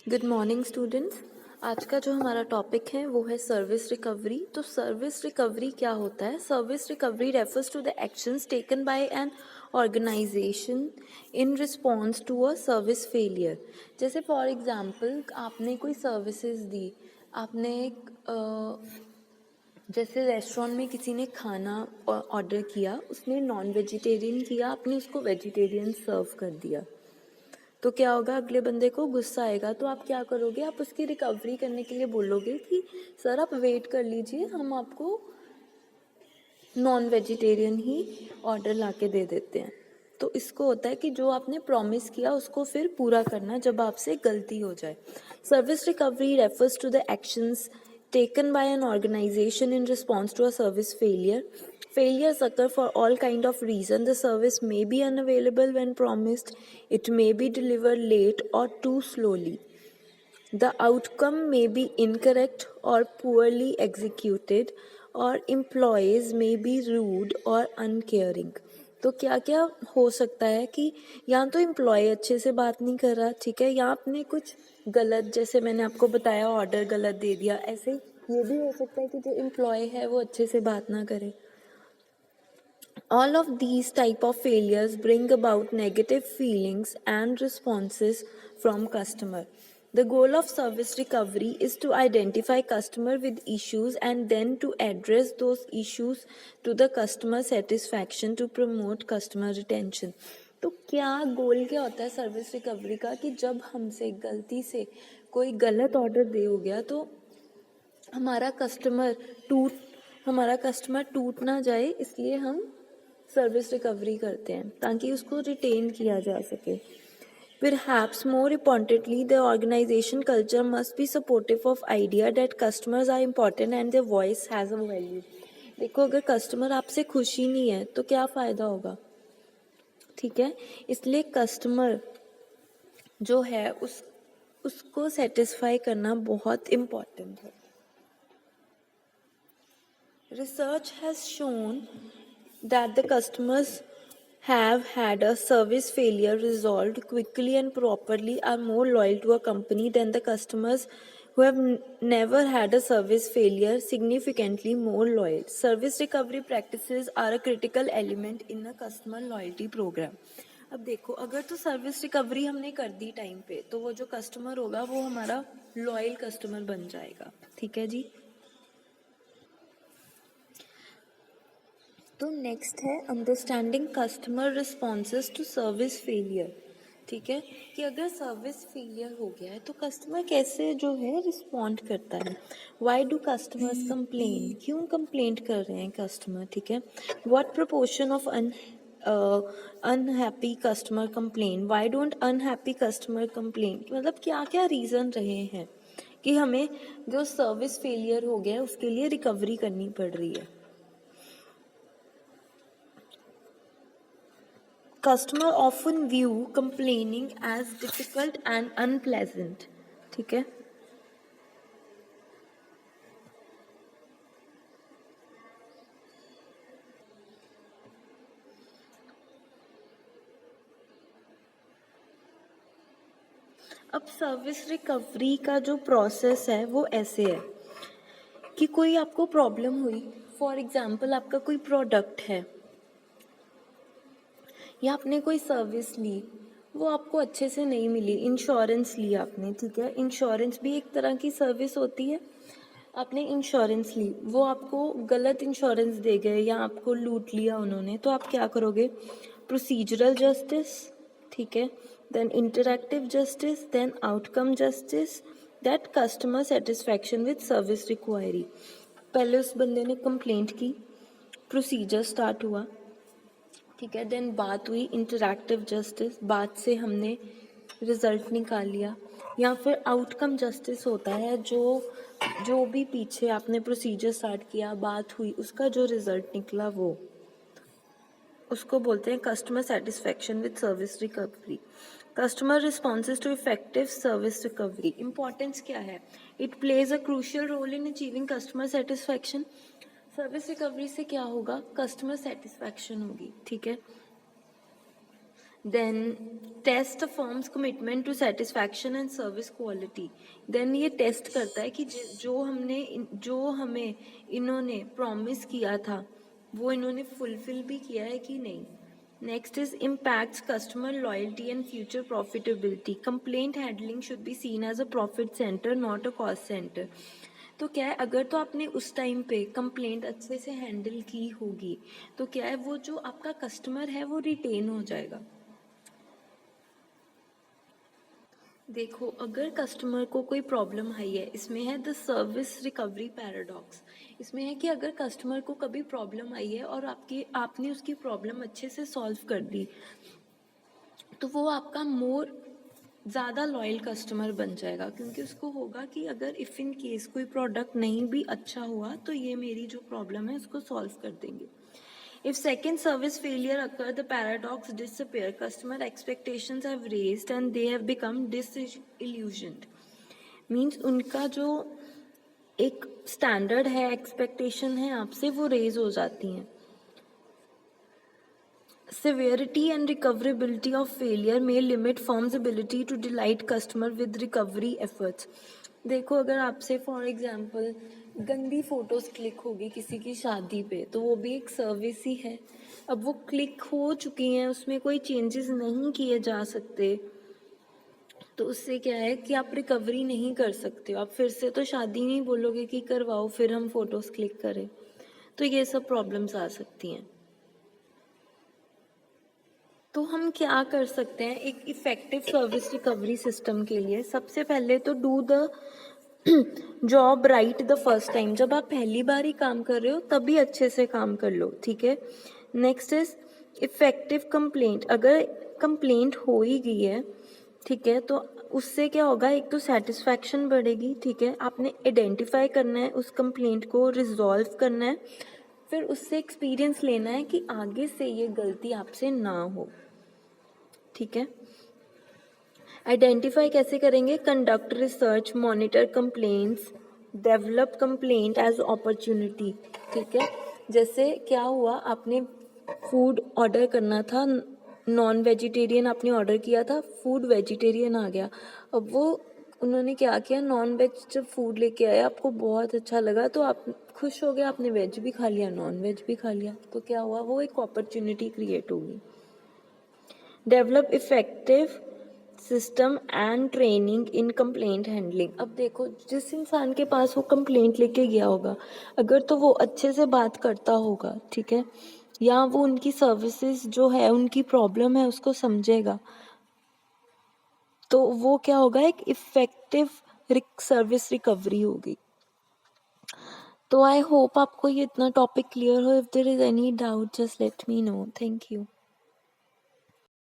Good morning students. आज का जो हमारा टॉपिक है वो है सर्विस रिकवरी। तो सर्विस रिकवरी क्या होता है? Service recovery refers to the actions taken by an organisation in response to a service failure. जैसे फॉर एग्जांपल आपने कोई सर्विसेज दी, आपने जैसे रेस्टोरेंट में किसी ने खाना ऑर्डर किया, उसने नॉन वेजिटेरियन किया, आपने उसको वेजिटेरियन सर्व कर दिया, तो क्या होगा? अगले बंदे को गुस्सा आएगा। तो आप क्या करोगे? आप उसकी रिकवरी करने के लिए बोलोगे कि सर आप वेट कर लीजिए, हम आपको नॉन वेजिटेरियन ही ऑर्डर ला के दे देते हैं। तो इसको होता है कि जो आपने प्रॉमिस किया उसको फिर पूरा करना जब आपसे गलती हो जाए। Service recovery refers to the actions taken by an organization in response to a service failure. Failures occur for all kind of reason. The service may be unavailable when promised. It may be delivered late or too slowly. The outcome may be incorrect or poorly executed, or employees may be rude or uncaring. तो क्या क्या हो सकता है कि या तो employ अच्छे से बात नहीं कर रहा, ठीक है, या आपने कुछ गलत, जैसे मैंने आपको बताया ऑर्डर गलत दे दिया, ऐसे ये भी हो सकता है कि जो एम्प्लॉय है वो अच्छे से बात ना करे। All of these type of failures bring about negative feelings and responses from customer. The goal of service recovery is to identify customer with issues and then to address those issues to the customer satisfaction to promote customer retention. तो क्या गोल क्या होता है service recovery का? कि जब हमसे गलती से कोई गलत ऑर्डर दे हो गया तो हमारा कस्टमर टूट ना जाए, इसलिए हम सर्विस रिकवरी करते हैं ताकि उसको रिटेन किया जा सके। Perhaps more importantly, the organization culture must be supportive of idea that customers are important and their voice has a value. देखो, अगर कस्टमर आपसे खुश ही नहीं है तो क्या फ़ायदा होगा? ठीक है, इसलिए कस्टमर जो है उसको सेटिस्फाई करना बहुत इम्पोर्टेंट है। Research has shown that the customers have had a service failure resolved quickly and properly are more loyal to a company than the customers who have never had a service failure, significantly more loyal. Service recovery practices are a critical element in a customer loyalty program. अब देखो, अगर तो service recovery हमने कर दी time पे तो वो जो कस्टमर होगा वो हमारा लॉयल कस्टमर बन जाएगा। ठीक है जी। तो नेक्स्ट है understanding customer responses to service failure. ठीक है, कि अगर सर्विस फेलियर हो गया है तो कस्टमर कैसे जो है रिस्पॉन्ड करता है। Why do customers complain? क्यों कंप्लेंट कर रहे हैं कस्टमर? ठीक है, what proportion of unhappy customer complain? Why don't unhappy customer complain? मतलब क्या क्या रीज़न रहे हैं कि हमें जो सर्विस फेलियर हो गया है उसके लिए रिकवरी करनी पड़ रही है। Customer often view complaining as difficult and unpleasant. ठीक है, अब सर्विस रिकवरी का जो प्रोसेस है वो ऐसे है कि कोई आपको प्रॉब्लम हुई, फॉर एग्जांपल आपका कोई प्रोडक्ट है या आपने कोई सर्विस ली, वो आपको अच्छे से नहीं मिली, इंश्योरेंस लिया आपने, ठीक है, इंश्योरेंस भी एक तरह की सर्विस होती है। आपने इंश्योरेंस ली, वो आपको गलत इंश्योरेंस दे गए या आपको लूट लिया उन्होंने, तो आप क्या करोगे? प्रोसीजरल जस्टिस, ठीक है, then interactive justice, then outcome justice, that customer satisfaction with service recovery. पहले उस बंदे ने कंप्लेंट की, प्रोसीजर स्टार्ट हुआ, ठीक है, देन बात हुई इंटरैक्टिव जस्टिस, बात से हमने रिजल्ट निकाल लिया, या फिर आउटकम जस्टिस होता है जो भी पीछे आपने प्रोसीजर स्टार्ट किया, बात हुई, उसका जो रिजल्ट निकला वो उसको बोलते हैं customer satisfaction with service recovery. Customer responses to effective service recovery, importance क्या है? It plays a crucial role in achieving customer satisfaction. Service recovery से क्या होगा? कस्टमर सेटिस्फैक्शन होगी, ठीक है। Then test the firm's commitment to satisfaction and service quality. Then ये test करता है कि जो हमें इन्होंने प्रॉमिस किया था वो इन्होंने फुलफिल भी किया है कि नहीं। Next is impacts customer loyalty and future profitability. Complaint handling should be seen as a profit centre not a cost centre. तो क्या है, अगर तो आपने उस टाइम पे कंप्लेंट अच्छे से हैंडल की होगी तो क्या है, वो जो आपका कस्टमर है वो रिटेन हो जाएगा। देखो, अगर कस्टमर को कोई प्रॉब्लम आई है, इसमें है द सर्विस रिकवरी पैराडॉक्स। इसमें है कि अगर कस्टमर को कभी प्रॉब्लम आई है और आपने उसकी प्रॉब्लम अच्छे से सॉल्व कर दी तो वो आपका ज़्यादा लॉयल कस्टमर बन जाएगा, क्योंकि उसको होगा कि अगर इफ़ इन केस कोई प्रोडक्ट नहीं भी अच्छा हुआ तो ये मेरी जो प्रॉब्लम है उसको सॉल्व कर देंगे। If second service failure occur, the paradox disappear. Customer expectations have raised and they have become disillusioned. Means उनका जो एक स्टैंडर्ड है, एक्सपेक्टेशन है आपसे, वो रेज हो जाती हैं। Severity and recoverability of failure may limit firm's ability to delight customer with recovery efforts. देखो, अगर आपसे फॉर एग्जांपल गंदी फोटोज क्लिक होगी किसी की शादी पे तो वो भी एक सर्विस ही है। अब वो क्लिक हो चुकी हैं, उसमें कोई चेंजेस नहीं किए जा सकते, तो उससे क्या है कि आप रिकवरी नहीं कर सकते हो। आप फिर से तो शादी नहीं बोलोगे कि करवाओ फिर हम फोटोज क्लिक करें, तो ये सब प्रॉब्लम्स आ सकती हैं। तो हम क्या कर सकते हैं एक इफेक्टिव सर्विस रिकवरी सिस्टम के लिए? सबसे पहले तो do the job right the first time. जब आप पहली बार ही काम कर रहे हो तभी अच्छे से काम कर लो, ठीक है। Next is effective complaint. अगर कंप्लेंट हो ही गई है, ठीक है, तो उससे क्या होगा, एक तो सेटिस्फैक्शन बढ़ेगी, ठीक है। आपने आइडेंटिफाई करना है उस कंप्लेंट को, रिजॉल्व करना है, फिर उससे एक्सपीरियंस लेना है कि आगे से ये गलती आपसे ना हो, ठीक है। आइडेंटिफाई कैसे करेंगे? Conduct research, monitor complaints, develop complaint as opportunity, ठीक है। जैसे क्या हुआ, आपने फूड ऑर्डर करना था, नॉन वेजिटेरियन आपने ऑर्डर किया था, फूड वेजिटेरियन आ गया। अब वो उन्होंने क्या किया, नॉन वेज जब फूड लेके आया आपको बहुत अच्छा लगा तो आप खुश हो गए, आपने वेज भी खा लिया नॉन वेज भी खा लिया, तो क्या हुआ, वो एक अपॉर्चुनिटी क्रिएट होगी। Develop effective system and training in complaint handling. अब देखो, जिस इंसान के पास वो कंप्लेंट लेके गया होगा, अगर तो वो अच्छे से बात करता होगा, ठीक है, या वो उनकी सर्विसेज जो है, उनकी प्रॉब्लम है उसको समझेगा, तो वो क्या होगा, एक इफेक्टिव सर्विस रिकवरी होगी। तो आई होप आपको ये इतना टॉपिक क्लियर हो। If there is any doubt just let me know. Thank you.